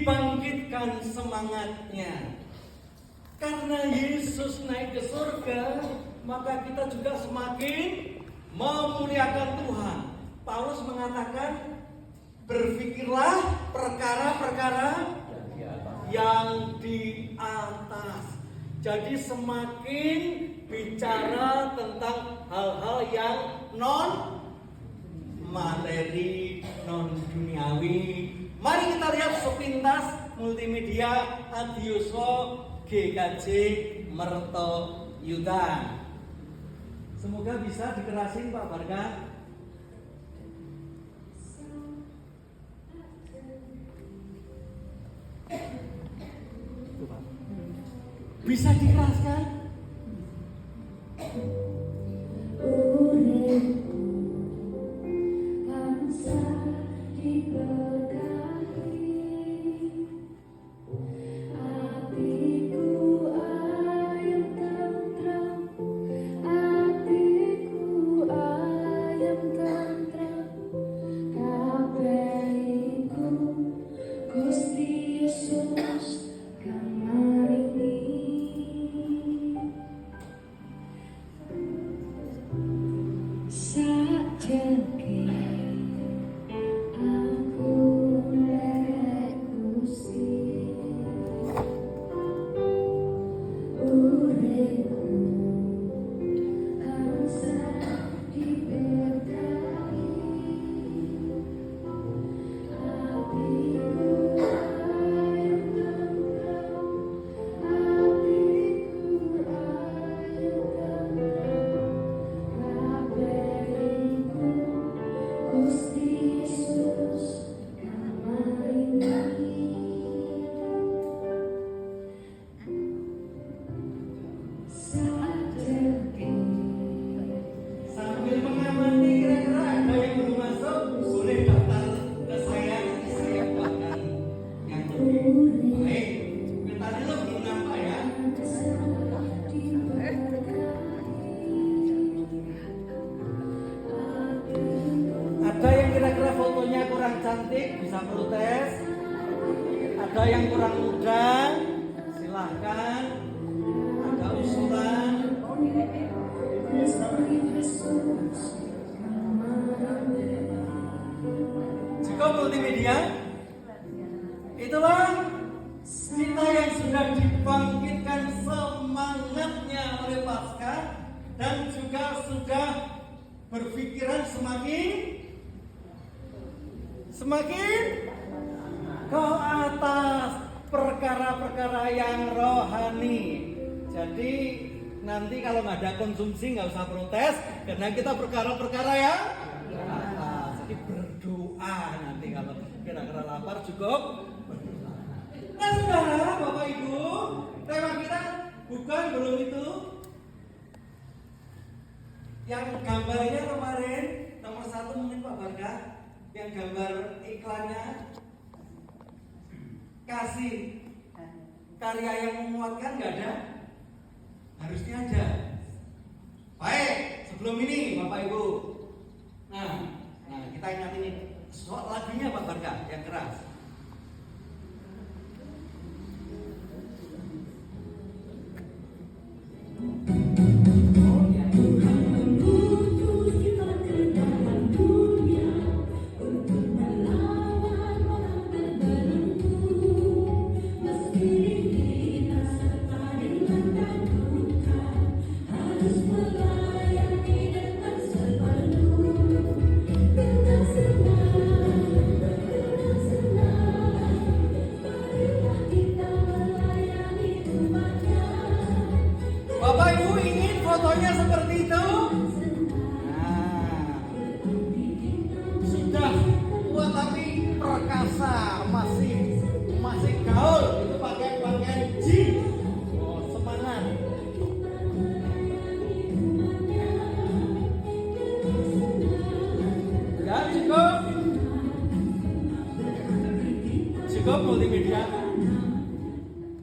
dibangkitkan semangatnya. Karena Yesus naik ke surga, maka kita juga semakin memuliakan Tuhan. Paulus mengatakan, berpikirlah perkara-perkara yang di atas. Jadi semakin bicara tentang hal-hal yang non materi, non duniawi. Mari kita lihat sepintas multimedia Adiuso GKJ Mertoyudan. Semoga bisa dikerasin Pak Barka. Bisa dikeraskan? Cantik bisa protes, ada yang kurang muda silahkan, ada usulan. Jika multimedia, itulah kita yang sudah dibangkitkan semangatnya oleh Paskah dan juga sudah berpikiran semakin ke atas, perkara-perkara yang rohani. Jadi nanti kalau nggak ada konsumsi nggak usah protes, karena kita perkara-perkara yang ke atas. Jadi berdoa nanti kalau kira-kira lapar cukup. Nah saudara, Bapak Ibu, tema kita bukan belum itu. Yang gambarnya kemarin nomor 1 mungkin Pak Barka. Yang gambar iklannya kasih karya yang memuatkan nggak ada? Harusnya ada. Baik, sebelum ini Bapak Ibu. Nah kita ingat ini soal lagunya Pak Barka yang keras. Fotonya seperti itu. Sudah tua tapi perkasa, masih gaul. Itu pakaian jeans. Oh, semangat. Ya, cukup multimedia.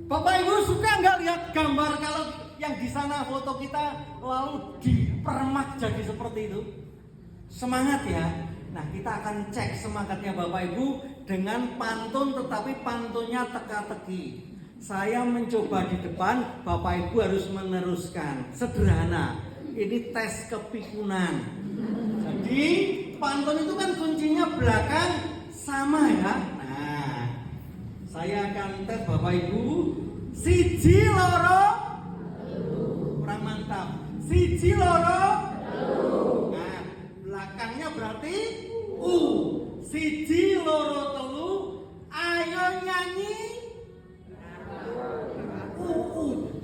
Bapak Ibu suka nggak lihat gambar kalau yang di sana foto kita lalu dipermak jadi seperti itu? Semangat ya. Nah, kita akan cek semangatnya Bapak Ibu dengan pantun, tetapi pantunnya teka-teki. Saya mencoba di depan, Bapak Ibu harus meneruskan. Sederhana, ini tes kepikunan. Jadi pantun itu kan kuncinya belakang sama ya. Nah, saya akan tes Bapak Ibu. Siji loro, kurang mantap. Siji loro, nah belakangnya berarti u. Siji loro telu, ayo nyanyi.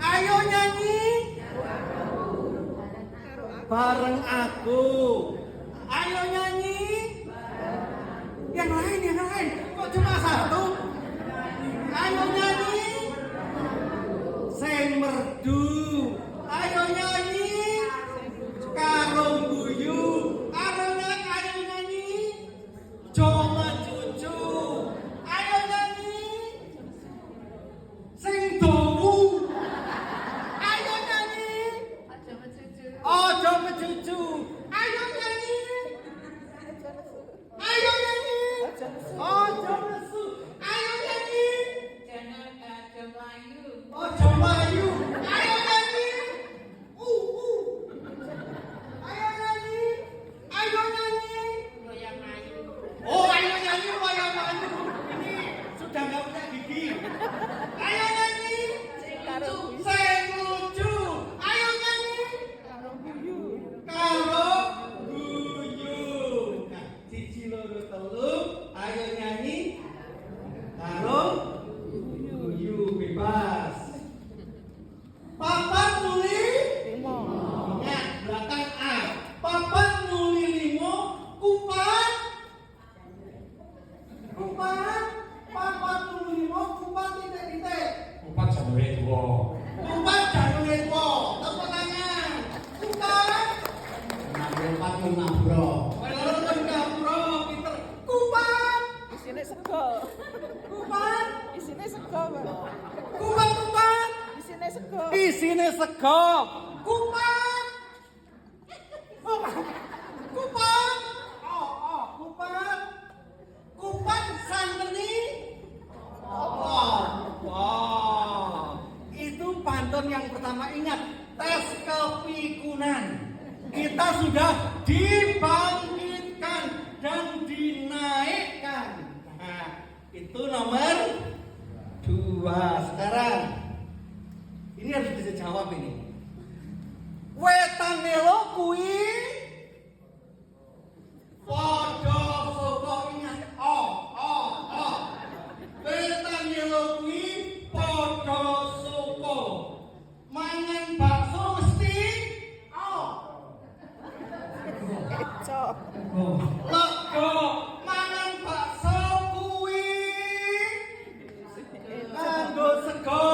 Ayo nyanyi bareng aku. Ayo nyanyi. Yang lain. Kok cuma satu? Ayo nyanyi. Sing merdu. Ayo nyanyi. Karo guyu. Ayo nyanyi. Coma cucu. Ayo nyanyi. Sing dowu. Ayo nyanyi. Ojo mecucu. Ayo nyanyi. Ayo nyanyi. Ojo nesu. Ayo nyanyi. Ojo mlayu. Ayo nyanyi. Ayo nyanyi. Ayo nyanyi. Oh, ayo nyanyi wayang mlayu. Ini sudah enggak punya gigi. Ayo nyanyi. Sing lucu. Ayo nyanyi. Karo guyu. Nah, siji loro telu, ayo nyanyi. Karo guyu bebas. Papat nuli limo. Ingat belakang A. Papat nuli limo, kupat. Papat nuli limo, kupat titik-titik. Kupat janure tuwa. Kupat janure tuwa. Tepuk tangan. Kupat. 64 mun nabro. Pinter. Kupat. Isine sego. Kupat. Isine sego, Pak. Kupat. Isine sego. Isine sego. Kupat. Kupat. Kupat. Kupat santeni. Itu pantun yang pertama. Ingat, tes kepikunan. Kita sudah dibangkitkan dan dinaikkan. Nah, itu nomor 2. Sekarang ini harus bisa jawab ini. Wetane lo kuwi padha saka ingat. Wetane lo kuwi padha saka mangan bakso mesti Eco. lego mangan bakso kuwi kanggo sego.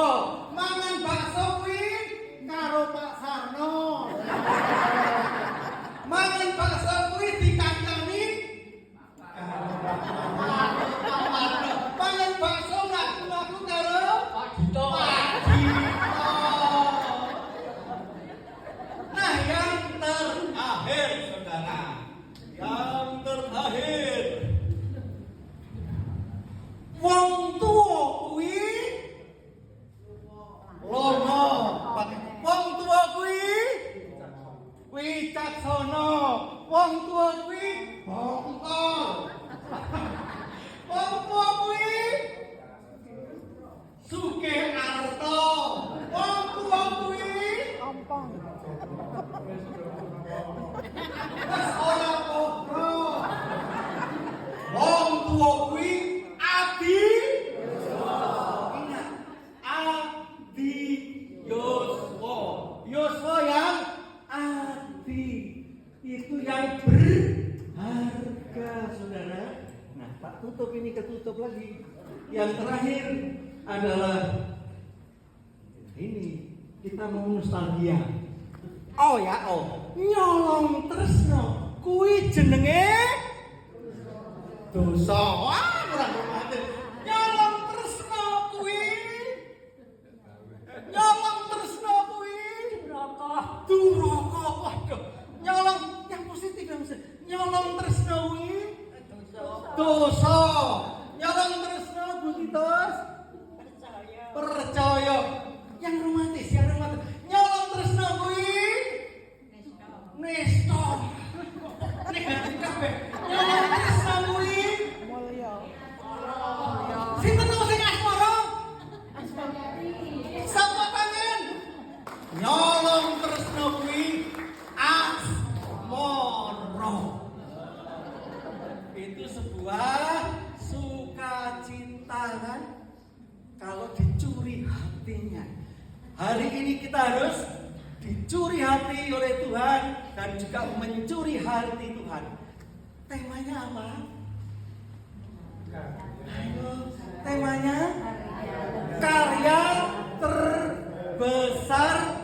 Mangan bakso kuwi karo Pak Sarno. Mangan bakso kuwi dikancani. Mangan bakso ngaku-ngaku karo Pak Dito. Pak Dito. Nah, yang terakhir saudara. Yang terakhir. Wong tuwa kuwi lono. Wong tuwa kuwi wicaksana. Wong tuwa kuwi bongkol. Wong tuwa kuwi sugih arta. Wong tuwa kuwi Ompong. wis ora apa-apa. Wong tuwa kuwi adi. Ingat, adi Yoswa. Yoswa yang adi. Itu yang berharga, saudara. Nah, Pak tutup ini, ketutup lagi. Yang terakhir adalah ini, kita mau nostalgia. Nyolong tresno kuwi jenenge dosa. Wah, kurang romantis. Nyolong tresno kuwi duraka. Waduh, nyolong yang positif ya, Mas. Nyolong tresno kuwi dosa. Yang romantis. Nyolong tresno kuwi nesto. Negatif kabeh. Nyolong tresno kuwi Mulya. sinten to sing asmara? Sapa tangan? Nyolong tresno kuwi asmara. Itu sebuah sukacita kan? Kalau dicuri hatinya. Hari ini kita harus dicuri hati oleh Tuhan dan juga mencuri hati Tuhan. Temanya apa? Ayo, temanya karya terbesar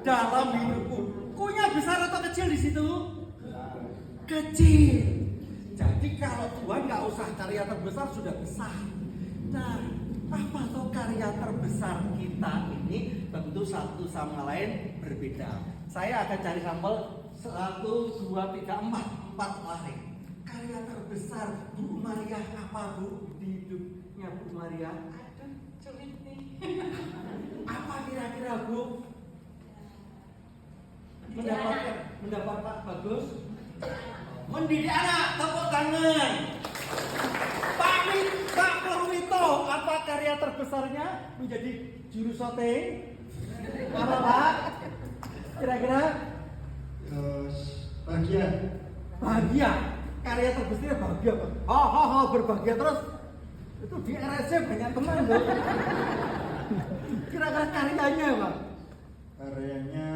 dalam hidupku. Kunya besar atau kecil di situ? Kecil. Jadi kalau Tuhan nggak usah karya terbesar sudah besar. Nah, apa tuh karya terbesar kita ini? Tentu satu sama lain berbeda. Saya akan cari sampel 1, 2, 3, 4 lari. Karya terbesar Bu Maria apa Bu di hidupnya Bu Maria? Aduh, sulit nih. Apa kira-kira Bu? Mendapat Pak Bagus? Mendidik anak, tepuk tangan. Pak Purwito, apa karya terbesarnya menjadi juru syuting? Apa Pak? Kira-kira? Bahagia. Bahagia. Karya terbesarnya bahagia Pak. Berbahagia terus. Itu di RSC banyak teman loh. Kira-kira karyanya Pak? Karyanya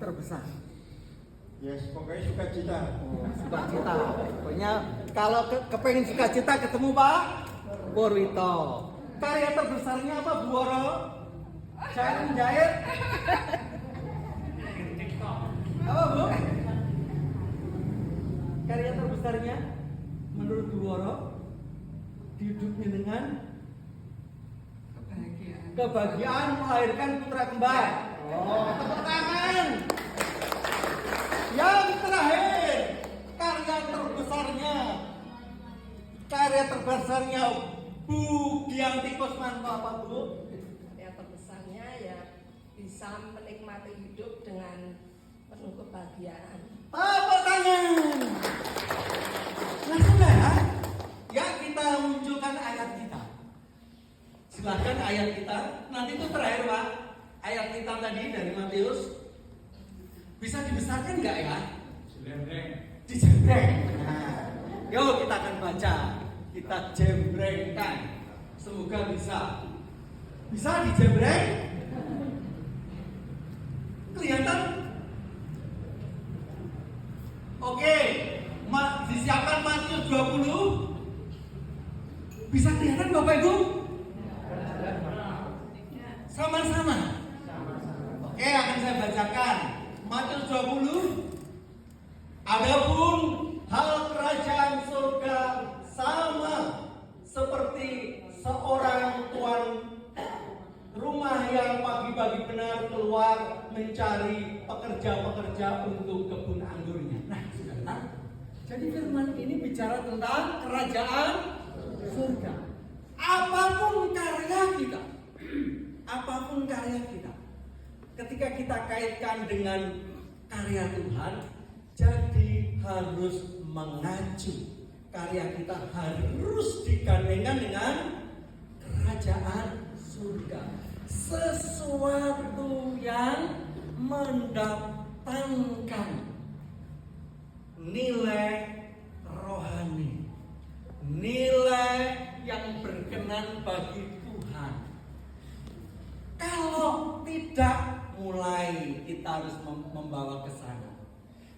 Terbesar. ya pokoknya sukacita. Sukacita. Pokoknya kalau kepengen sukacita ketemu Pak Purwito. Karya terbesarnya apa Bu Woro? Jangan jahit. Apa Bu? Karya terbesarnya menurut Bu Woro di hidupnya dengan kebahagiaan melahirkan putra kembar. Tepuk tangan. Yang terakhir, karya terbesarnya Bu Dian Tikusmanto apa Bu? Yang terbesarnya ya bisa menikmati hidup dengan penuh kebahagiaan. Tepuk tangan. Nah saudara, ya kita munculkan ayat kita. Silahkan ayat kita. Nanti itu terakhir Pak. Ayat kita tadi dari Matius. Bisa dibesarkan nggak ya? Dijembreng. Nah, yuk kita akan baca. Kita jembrengkan. Semoga bisa. Bisa dijembreng? Kelihatan? Oke. Disiapkan Matius 20. Bisa kelihatan Bapak Ibu? Sama-sama. Oke, akan saya bacakan. Matius 20. Adapun hal kerajaan surga sama seperti seorang tuan rumah yang pagi-pagi benar keluar mencari pekerja-pekerja untuk kebun anggurnya. Nah, saudara, jadi firman ini bicara tentang kerajaan surga. Apapun karya kita, ketika kita kaitkan dengan karya Tuhan, jadi harus mengacu. Karya kita harus digandengkan dengan kerajaan surga. Sesuatu yang mendatangkan nilai rohani, nilai yang berkenan bagi Tuhan. Kalau tidak, mulai kita harus membawa ke sana.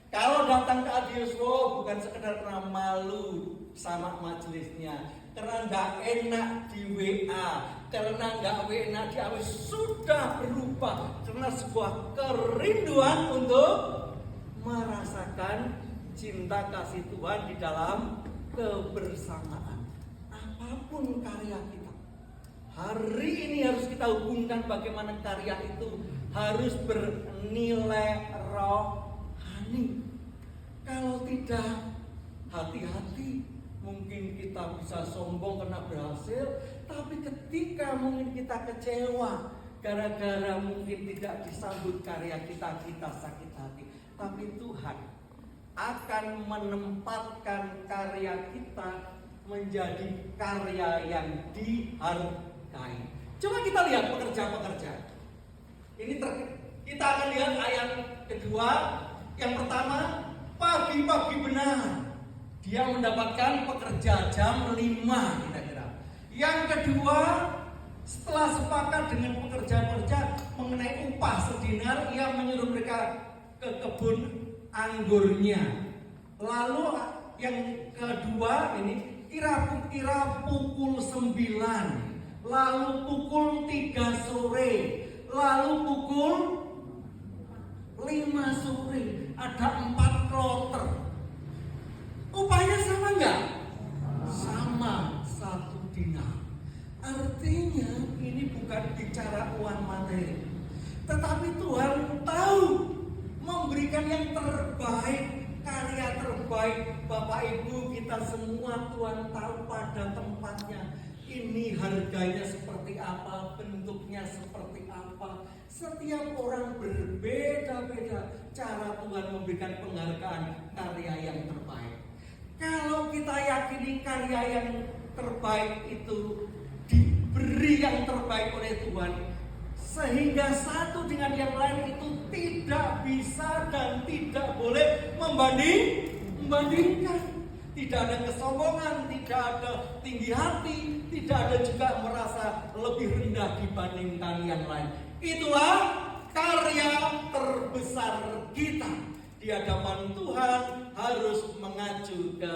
Kalau datang ke Adioswo bukan sekedar karena malu sama majelisnya, karena nggak enak di WA, karena nggak enak di AW, sudah berubah karena sebuah kerinduan untuk merasakan cinta kasih Tuhan di dalam kebersamaan. Apapun karya kita, hari ini harus kita hubungkan bagaimana karya itu harus bernilai rohani. Kalau tidak, hati-hati. Mungkin kita bisa sombong karena berhasil, tapi ketika mungkin kita kecewa, gara-gara mungkin tidak disambut karya kita sakit hati. Tapi Tuhan akan menempatkan karya kita menjadi karya yang dihargai. Coba kita lihat pekerja-pekerja. Kita akan lihat ayat kedua. Yang pertama, pagi-pagi benar. Dia mendapatkan pekerja jam 5 kira-kira. Yang kedua, setelah sepakat dengan pekerja-pekerja mengenai upah sedinar, ia menyuruh mereka ke kebun anggurnya. Lalu yang kedua ini kira-kira pukul 9, lalu pukul 3 sore, lalu pukul 5 sore. Ada 4 kloter. Upahnya sama enggak? Sama, 1 dinar. Artinya ini bukan bicara uang materi, tetapi Tuhan tahu memberikan yang terbaik, karya terbaik. Bapak Ibu kita semua Tuhan tahu pada tempatnya. Ini harganya seperti apa, bentuknya seperti apa. Setiap orang berbeda-beda cara Tuhan memberikan penghargaan karya yang terbaik. Kalau kita yakini karya yang terbaik itu diberi yang terbaik oleh Tuhan, sehingga satu dengan yang lain itu tidak bisa dan tidak boleh membandingkan. Tidak ada kesombongan, tidak ada tinggi hati, tidak ada juga merasa lebih rendah dibandingkan yang lain. Itulah karya terbesar kita di hadapan Tuhan, harus mengacu ke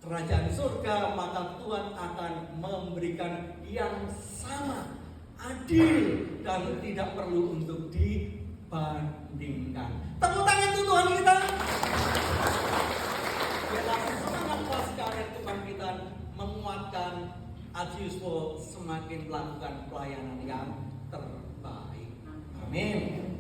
kerajaan surga, maka Tuhan akan memberikan yang sama, adil, dan tidak perlu untuk dibandingkan. Tepuk tangan untuk Tuhan kita. Biarlah semangat pasca Tuhan kita menguatkan Ajiuspo semakin melakukan pelayanan yang terbaik. Amin.